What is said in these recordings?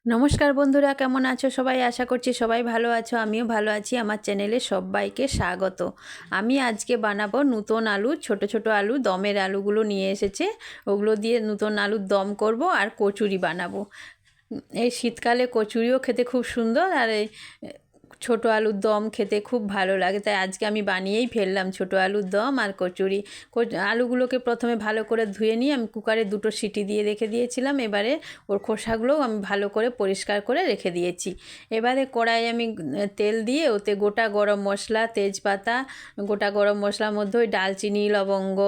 নমস্কার বন্ধুরা, কেমন আছো সবাই? আশা করছি সবাই ভালো আছো, আমিও ভালো আছি। আমার চ্যানেলে সবাইকে স্বাগত। আমি আজকে বানাবো নতুন আলু, ছোট ছোট আলু, দমের আলুগুলো নিয়ে এসেছে, ওগুলো দিয়ে নতুন আলুর দম করব আর কচুরি বানাবো। এই শীতকালে কচুরিও খেতে খুব সুন্দর, আর এই ছোটো আলুর দম খেতে খুব ভালো লাগে। তাই আজকে আমি বানিয়েই ফেললাম ছোটো আলুর দম আর কচুরি। আলুগুলোকে প্রথমে ভালো করে ধুয়ে নিয়ে আমি কুকারে 2টো সিটি দিয়ে রেখে দিয়েছিলাম। এবারে ওর খোসাগুলোও আমি ভালো করে পরিষ্কার করে রেখে দিয়েছি। এবারে কড়াই আমি তেল দিয়ে ওতে গোটা গরম মশলা, তেজপাতা, গোটা গরম মশলার মধ্যে ওই ডালচিনি, লবঙ্গ,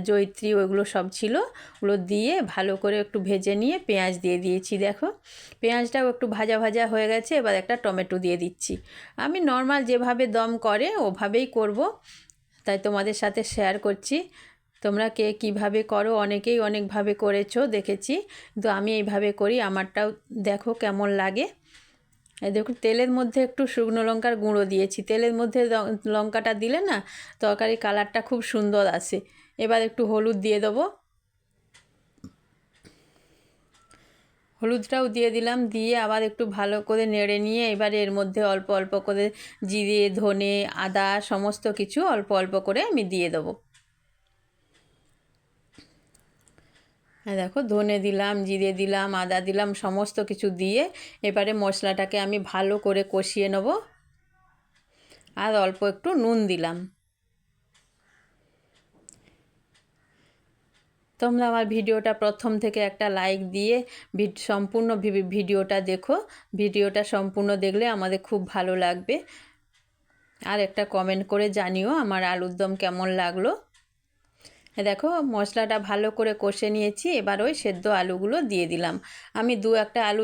জয়িত্রী ওইগুলো সব ছিল, ওগুলো দিয়ে ভালো করে একটু ভেজে নিয়ে পেঁয়াজ দিয়ে দিয়েছি। দেখো পেঁয়াজটাও একটু ভাজা ভাজা হয়ে গেছে। এবার একটা টমেটো দিয়ে দিচ্ছি। আমি নর্মাল যেভাবে দম করে ওভাবেই করব, তাই তোমাদের সাথে শেয়ার করছি। তোমরা কে কীভাবে করো, অনেকেই অনেকভাবে করেছো দেখেছি, কিন্তু আমি এইভাবে করি। আমারটাও দেখো কেমন লাগে। দেখুন তেলের মধ্যে একটু শুকনো লঙ্কার গুঁড়ো দিয়েছি। তেলের মধ্যে লঙ্কাটা দিলে না তরকারি কালারটা খুব সুন্দর আসে। এবার একটু হলুদ দিয়ে দেবো। হলুদটাও দিয়ে দিলাম, দিয়ে আবার একটু ভালো করে নেড়ে নিয়ে এবার এর মধ্যে অল্প অল্প করে জিরে, ধনে, আদা সমস্ত কিছু অল্প অল্প করে আমি দিয়ে দেবো। হ্যাঁ দেখো, ধনে দিলাম, জিরে দিলাম, আদা দিলাম, সমস্ত কিছু দিয়ে এবারে মশলাটাকে আমি ভালো করে কষিয়ে নেব। আর অল্প একটু নুন দিলাম। তোমরা আমার ভিডিওটা প্রথম থেকে একটা লাইক দিয়ে সম্পূর্ণ ভিডিওটা দেখো। ভিডিওটা সম্পূর্ণ দেখলে আমাদের খুব ভালো লাগবে। আর একটা কমেন্ট করে জানিও আমার আলুর দম কেমন লাগলো। দেখো মশলাটা ভালো করে কষে নিয়েছি। এবার ওই সেদ্ধ আলুগুলো দিয়ে দিলাম। আমি একটা আলু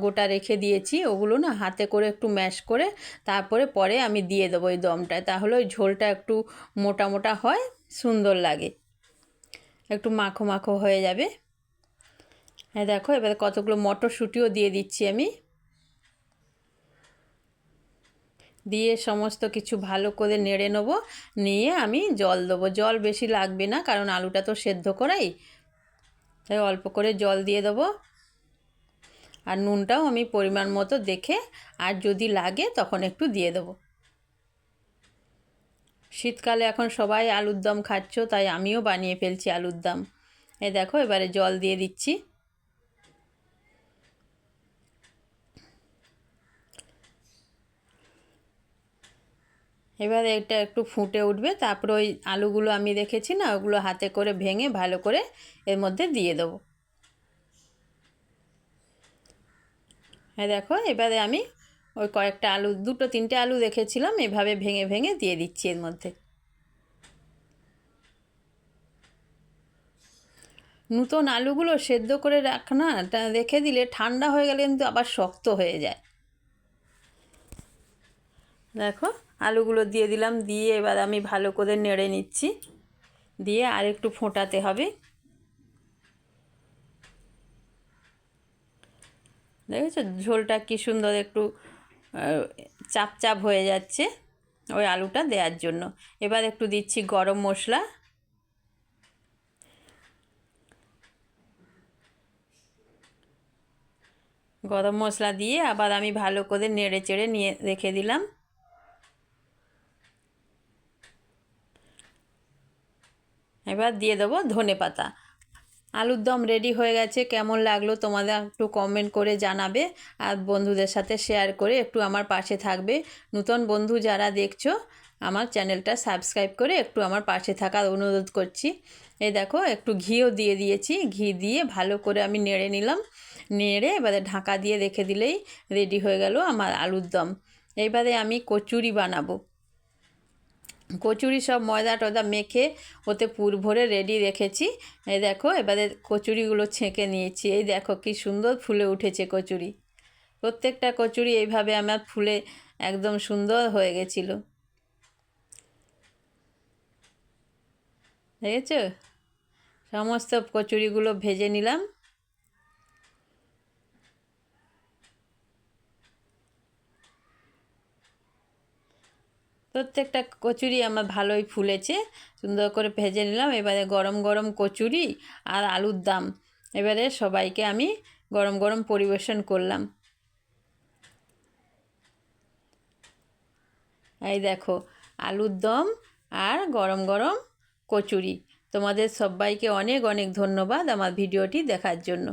গোটা রেখে দিয়েছি, ওগুলো না হাতে করে একটু ম্যাশ করে তারপরে পরে আমি দিয়ে দেবো এই দমটায়। তাহলে ওই ঝোলটা একটু মোটা মোটা হয়, সুন্দর লাগে, একটু মাখো মাখো হয়ে যাবে। হ্যাঁ দেখো এবার কতগুলো মটরশুঁটিও দিয়ে দিচ্ছি আমি। দিয়ে সমস্ত কিছু ভালো করে নেড়ে নেবো। নিয়ে আমি জল দেবো। জল বেশি লাগবে না, কারণ আলুটা তো সেদ্ধ করাই, তাই অল্প করে জল দিয়ে দেবো। আর নুনটাও আমি পরিমাণ মতো দেখে, আর যদি লাগে তখন একটু দিয়ে দেবো। শীতকালে এখন সবাই আলুর দম খাচ্ছ, তাই আমিও বানিয়ে ফেলছি আলুর দম। এই দেখো এবারে জল দিয়ে দিচ্ছি। এবার এটা একটু ফুটে উঠবে, তারপরে ওই আলুগুলো আমি রেখেছি না, ওগুলো হাতে করে ভেঙে ভালো করে এর মধ্যে দিয়ে দেবো। হ্যাঁ দেখো এবারে আমি ওই কয়েকটা আলু, 2-3টে আলু রেখেছিলাম, এভাবে ভেঙে ভেঙে দিয়ে দিচ্ছি এর মধ্যে। নতুন আলুগুলো সেদ্ধ করে না রেখে দিলে ঠান্ডা হয়ে গেলে কিন্তু আবার শক্ত হয়ে যায়। দেখো আলুগুলো দিয়ে দিলাম, দিয়ে এবার আমি ভালো করে নেড়ে নিচ্ছি। দিয়ে আর একটু ফোটাতে হবে। দেখেছো ঝোলটা কি সুন্দর একটু চাপ চাপ হয়ে যাচ্ছে ওই আলুটা দেওয়ার জন্য। এবার একটু দিচ্ছি গরম মশলা। গরম মশলা দিয়ে আবার আমি ভালো করে নেড়ে চেড়ে নিয়ে রেখে দিলাম। এবার দিয়ে দেবো ধনেপাতা। আলুর দম রেডি হয়ে গেছে। কেমন লাগলো তোমাদের একটু কমেন্ট করে জানাবে, আর বন্ধুদের সাথে শেয়ার করে একটু আমার পাশে থাকবে। নতুন বন্ধু যারা দেখছো আমার চ্যানেলটা সাবস্ক্রাইব করে একটু আমার পাশে থাকার অনুরোধ করছি। এই দেখো একটু ঘিও দিয়ে দিয়েছি, ঘি দিয়ে ভালো করে আমি নেড়ে নিলাম। নেড়ে এবারে ঢাকা দিয়ে রেখে দিলেই রেডি হয়ে গেল আমার আলুর দম। এবারে আমি কচুরি বানাবো। কচুরি সব ময়দা টয়দা মেখে ওতে পুর ভরে রেডি রেখেছি। এই দেখো এবারে কচুরিগুলো ছেঁকে নিয়েছি। এই দেখো কি সুন্দর ফুলে উঠেছে কচুরি। প্রত্যেকটা কচুরি এইভাবে আমার ফুলে একদম সুন্দর হয়ে গেছিলো, দেখেছো? সমস্ত কচুরিগুলো ভেজে নিলাম। প্রত্যেকটা কচুরি আমার ভালোই ফুলেছে, সুন্দর করে ভেজে নিলাম। এবারে গরম গরম কচুরি আর আলুর দম এবারে সবাইকে আমি গরম গরম পরিবেশন করলাম। এই দেখো আলুর দম আর গরম গরম কচুরি। তোমাদের সবাইকে অনেক অনেক ধন্যবাদ আমার ভিডিওটি দেখার জন্য।